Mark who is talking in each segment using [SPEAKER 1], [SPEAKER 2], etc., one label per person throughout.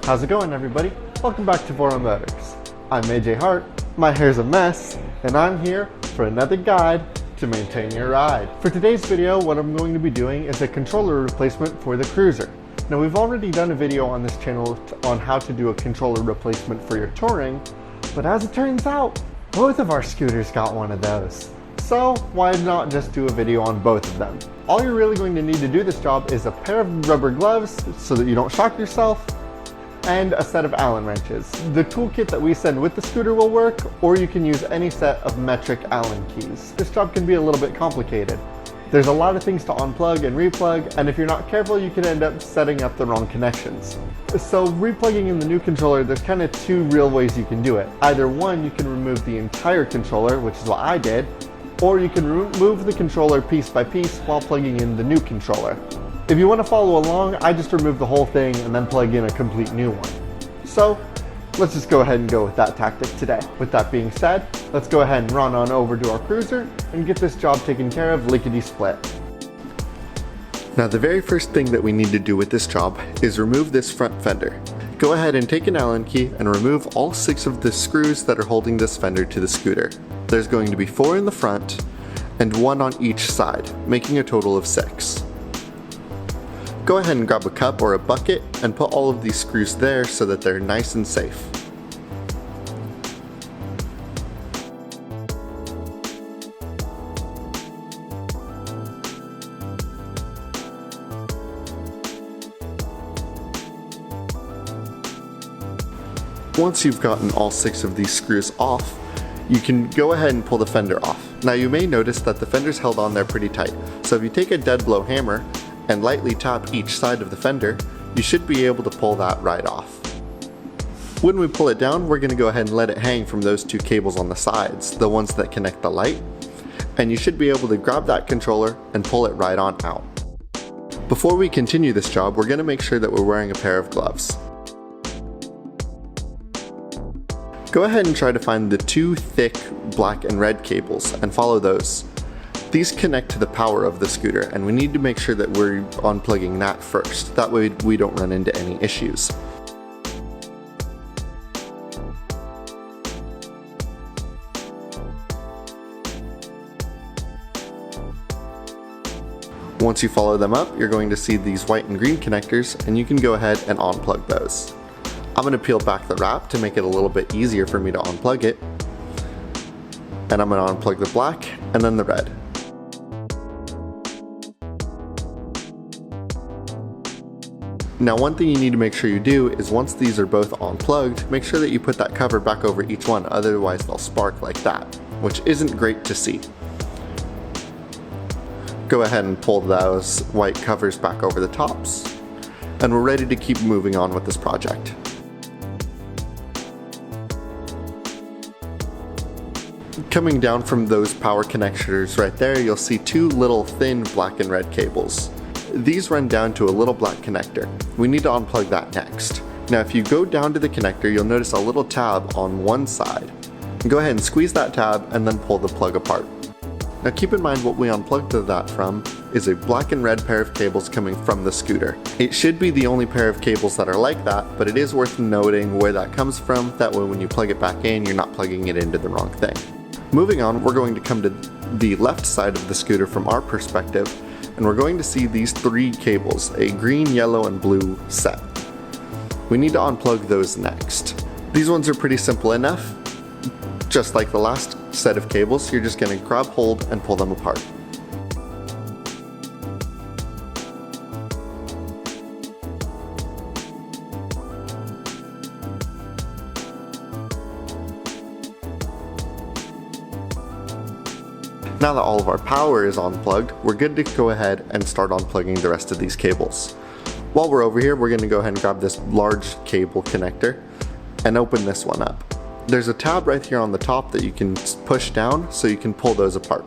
[SPEAKER 1] How's it going, everybody? Welcome back to Voro Motors. I'm AJ Hart, my hair's a mess, and I'm here for another guide to maintain your ride. For today's video, what I'm going to be doing is a controller replacement for the Cruiser. Now, we've already done a video on this channel on how to do a controller replacement for your Touring, but as it turns out, both of our scooters got one of those. So why not just do a video on both of them? All you're really going to need to do this job is a pair of rubber gloves so that you don't shock yourself, and a set of Allen wrenches. The toolkit that we send with the scooter will work, or you can use any set of metric Allen keys. This job can be a little bit complicated. There's a lot of things to unplug and replug, and if you're not careful, you can end up setting up the wrong connections. So replugging in the new controller, there's kind of two real ways you can do it. Either one, you can remove the entire controller, which is what I did, or you can remove the controller piece by piece while plugging in the new controller. If you want to follow along, I just remove the whole thing and then plug in a complete new one. So let's just go ahead and go with that tactic today. With that being said, let's go ahead and run on over to our Cruiser and get this job taken care of lickety-split. Now, the very first thing that we need to do with this job is remove this front fender. Go ahead and take an Allen key and remove all 6 of the screws that are holding this fender to the scooter. There's going to be 4 in the front and 1 on each side, making a total of 6. Go ahead and grab a cup or a bucket and put all of these screws there so that they're nice and safe. Once you've gotten all 6 of these screws off, you can go ahead and pull the fender off. Now, you may notice that the fender's held on there pretty tight, so if you take a dead blow hammer and lightly tap each side of the fender, you should be able to pull that right off. When we pull it down, we're going to go ahead and let it hang from those 2 cables on the sides, the ones that connect the light, and you should be able to grab that controller and pull it right on out. Before we continue this job, we're going to make sure that we're wearing a pair of gloves. Go ahead and try to find the 2 thick black and red cables and follow those. These connect to the power of the scooter, and we need to make sure that we're unplugging that first. That way we don't run into any issues. Once you follow them up, you're going to see these white and green connectors, and you can go ahead and unplug those. I'm going to peel back the wrap to make it a little bit easier for me to unplug it. And I'm going to unplug the black and then the red. Now, one thing you need to make sure you do is once these are both unplugged, make sure that you put that cover back over each one, otherwise they'll spark like that, which isn't great to see. Go ahead and pull those white covers back over the tops, and we're ready to keep moving on with this project. Coming down from those power connectors right there, you'll see 2 little thin black and red cables. These run down to a little black connector. We need to unplug that next. Now, if you go down to the connector, you'll notice a little tab on one side. Go ahead and squeeze that tab and then pull the plug apart. Now, keep in mind what we unplugged that from is a black and red pair of cables coming from the scooter. It should be the only pair of cables that are like that, but it is worth noting where that comes from. That way when you plug it back in, you're not plugging it into the wrong thing. Moving on, we're going to come to the left side of the scooter from our perspective, and we're going to see these 3 cables, a green, yellow, and blue set. We need to unplug those next. These ones are pretty simple enough. Just like the last set of cables, you're just going to grab hold and pull them apart. Now that all of our power is unplugged, we're good to go ahead and start unplugging the rest of these cables. While we're over here, we're going to go ahead and grab this large cable connector and open this one up. There's a tab right here on the top that you can push down so you can pull those apart.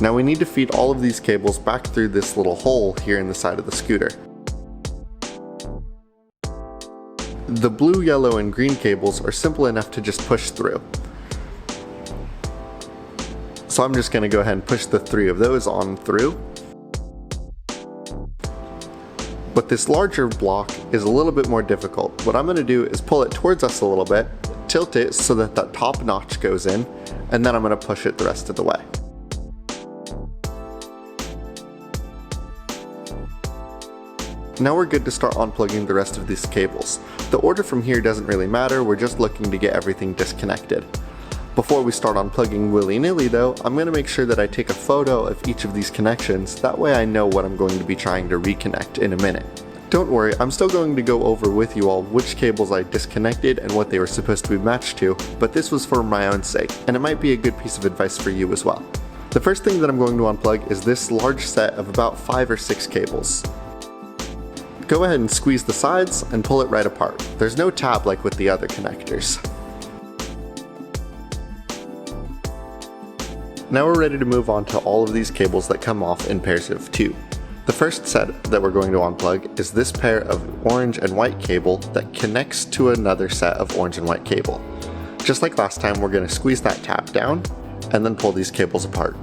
[SPEAKER 1] Now we need to feed all of these cables back through this little hole here in the side of the scooter. The blue, yellow, and green cables are simple enough to just push through. So I'm just going to go ahead and push the 3 of those on through. But this larger block is a little bit more difficult. What I'm going to do is pull it towards us a little bit, tilt it so that that top notch goes in, and then I'm going to push it the rest of the way. Now we're good to start unplugging the rest of these cables. The order from here doesn't really matter, we're just looking to get everything disconnected. Before we start unplugging willy-nilly though, I'm going to make sure that I take a photo of each of these connections, that way I know what I'm going to be trying to reconnect in a minute. Don't worry, I'm still going to go over with you all which cables I disconnected and what they were supposed to be matched to, but this was for my own sake, and it might be a good piece of advice for you as well. The first thing that I'm going to unplug is this large set of about 5 or 6 cables. Go ahead and squeeze the sides and pull it right apart. There's no tab like with the other connectors. Now we're ready to move on to all of these cables that come off in pairs of 2. The first set that we're going to unplug is this pair of orange and white cable that connects to another set of orange and white cable. Just like last time, we're going to squeeze that tab down and then pull these cables apart.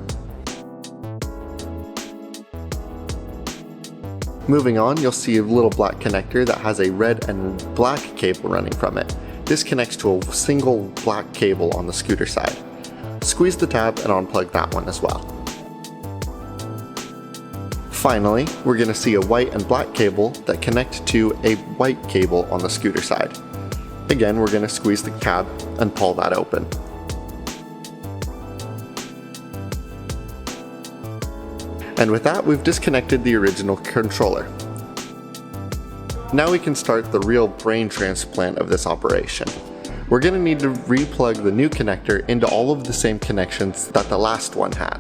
[SPEAKER 1] Moving on, you'll see a little black connector that has a red and black cable running from it. This connects to a single black cable on the scooter side. Squeeze the tab and unplug that one as well. Finally, we're going to see a white and black cable that connect to a white cable on the scooter side. Again, we're going to squeeze the tab and pull that open. And with that, we've disconnected the original controller. Now we can start the real brain transplant of this operation. We're going to need to replug the new connector into all of the same connections that the last one had.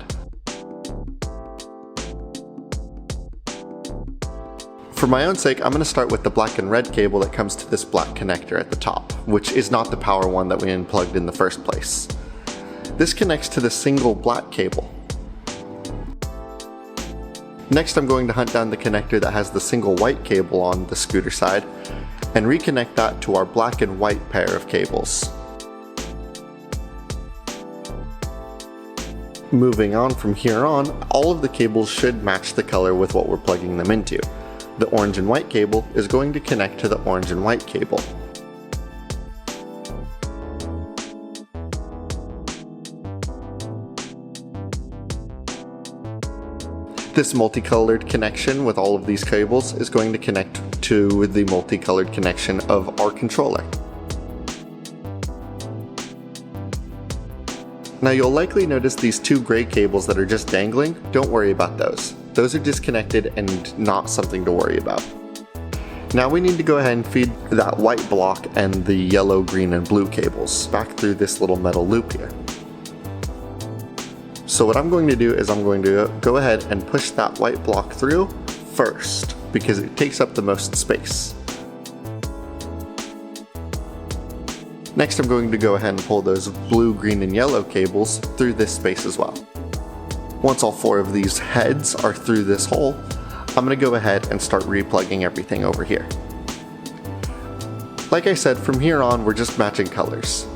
[SPEAKER 1] For my own sake, I'm going to start with the black and red cable that comes to this black connector at the top, which is not the power one that we unplugged in the first place. This connects to the single black cable. Next, I'm going to hunt down the connector that has the single white cable on the scooter side and reconnect that to our black and white pair of cables. Moving on from here on, all of the cables should match the color with what we're plugging them into. The orange and white cable is going to connect to the orange and white cable. This multicolored connection with all of these cables is going to connect to the multicolored connection of our controller. Now you'll likely notice these 2 gray cables that are just dangling. Don't worry about those. Those are disconnected and not something to worry about. Now we need to go ahead and feed that white block and the yellow, green, and blue cables back through this little metal loop here. So what I'm going to do is I'm going to go ahead and push that white block through first, because it takes up the most space. Next, I'm going to go ahead and pull those blue, green, and yellow cables through this space as well. Once all 4 of these heads are through this hole, I'm going to go ahead and start replugging everything over here. Like I said, from here on, we're just matching colors.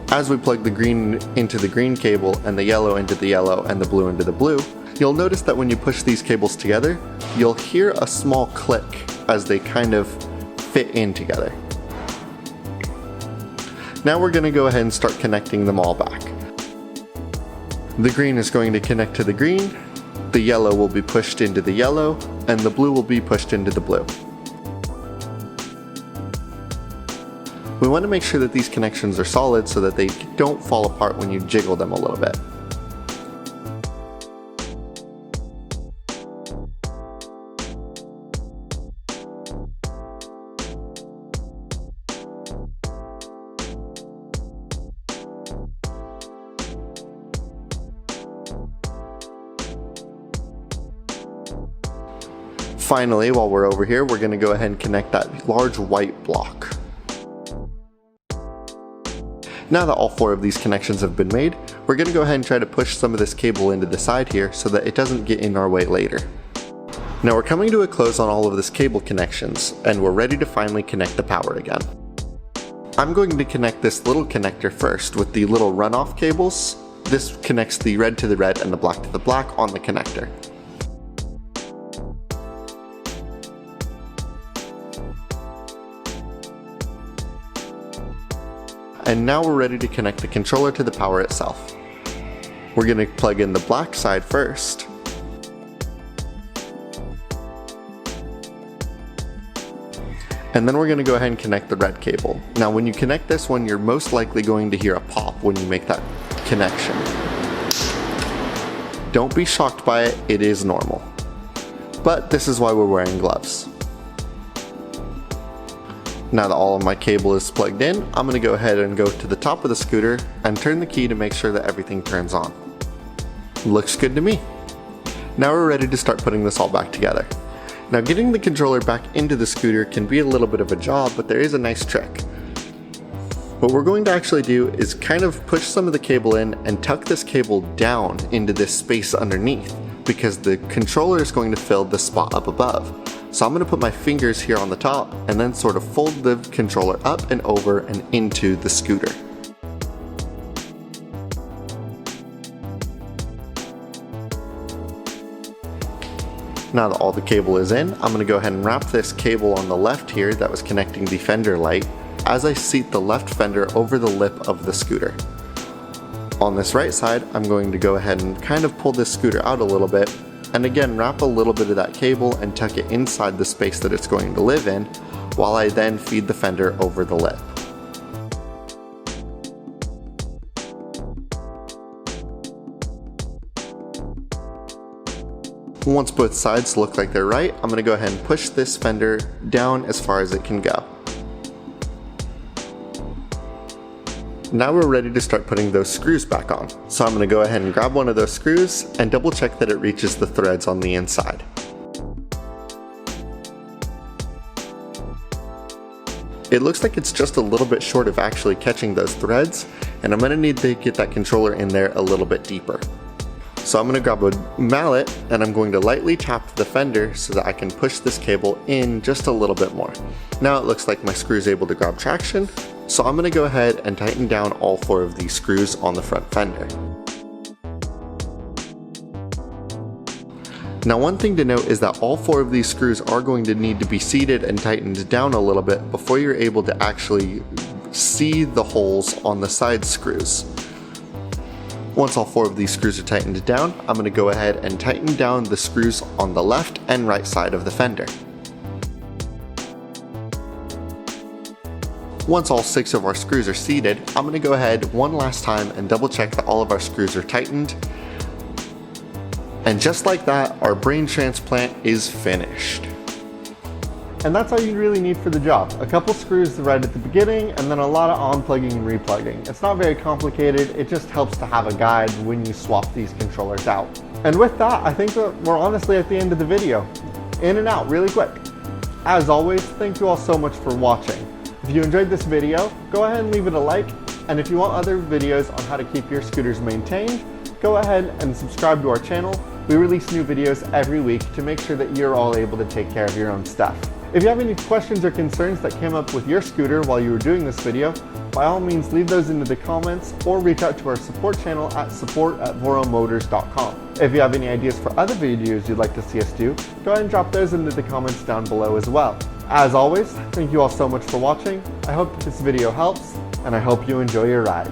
[SPEAKER 1] As we plug the green into the green cable and the yellow into the yellow and the blue into the blue, you'll notice that when you push these cables together, you'll hear a small click as they kind of fit in together. Now we're going to go ahead and start connecting them all back. The green is going to connect to the green, the yellow will be pushed into the yellow, and the blue will be pushed into the blue. We want to make sure that these connections are solid so that they don't fall apart when you jiggle them a little bit. Finally, while we're over here, we're going to go ahead and connect that large white block. Now that all 4 of these connections have been made, we're going to go ahead and try to push some of this cable into the side here so that it doesn't get in our way later. Now we're coming to a close on all of this cable connections, and we're ready to finally connect the power again. I'm going to connect this little connector first with the little runoff cables. This connects the red to the red and the black to the black on the connector. And now we're ready to connect the controller to the power itself. We're going to plug in the black side first. And then we're going to go ahead and connect the red cable. Now when you connect this one, you're most likely going to hear a pop when you make that connection. Don't be shocked by it, it is normal. But this is why we're wearing gloves. Now that all of my cable is plugged in, I'm going to go ahead and go to the top of the scooter and turn the key to make sure that everything turns on. Looks good to me. Now we're ready to start putting this all back together. Now getting the controller back into the scooter can be a little bit of a job, but there is a nice trick. What we're going to actually do is kind of push some of the cable in and tuck this cable down into this space underneath, because the controller is going to fill the spot up above. So I'm going to put my fingers here on the top and then sort of fold the controller up and over and into the scooter. Now that all the cable is in, I'm going to go ahead and wrap this cable on the left here that was connecting the fender light as I seat the left fender over the lip of the scooter. On this right side, I'm going to go ahead and kind of pull this scooter out a little bit, and again wrap a little bit of that cable and tuck it inside the space that it's going to live in, while I then feed the fender over the lip. Once both sides look like they're right, I'm going to go ahead and push this fender down as far as it can go. Now we're ready to start putting those screws back on. So I'm going to go ahead and grab one of those screws and double check that it reaches the threads on the inside. It looks like it's just a little bit short of actually catching those threads, and I'm going to need to get that controller in there a little bit deeper. So I'm going to grab a mallet and I'm going to lightly tap the fender so that I can push this cable in just a little bit more. Now it looks like my screw is able to grab traction, so I'm going to go ahead and tighten down all 4 of these screws on the front fender. Now one thing to note is that all 4 of these screws are going to need to be seated and tightened down a little bit before you're able to actually see the holes on the side screws. Once all 4 of these screws are tightened down, I'm going to go ahead and tighten down the screws on the left and right side of the fender. Once all 6 of our screws are seated, I'm going to go ahead one last time and double check that all of our screws are tightened. And just like that, our brain transplant is finished.
[SPEAKER 2] And that's all you really need for the job. A couple screws right at the beginning, and then a lot of unplugging and replugging. It's not very complicated, it just helps to have a guide when you swap these controllers out. And with that, I think that we're honestly at the end of the video. In and out really quick. As always, thank you all so much for watching. If you enjoyed this video, go ahead and leave it a like, and if you want other videos on how to keep your scooters maintained, go ahead and subscribe to our channel. We release new videos every week to make sure that you're all able to take care of your own stuff. If you have any questions or concerns that came up with your scooter while you were doing this video, by all means leave those into the comments or reach out to our support channel at support@voromotors.com. If you have any ideas for other videos you'd like to see us do, go ahead and drop those into the comments down below as well. As always, thank you all so much for watching. I hope that this video helps, and I hope you enjoy your ride.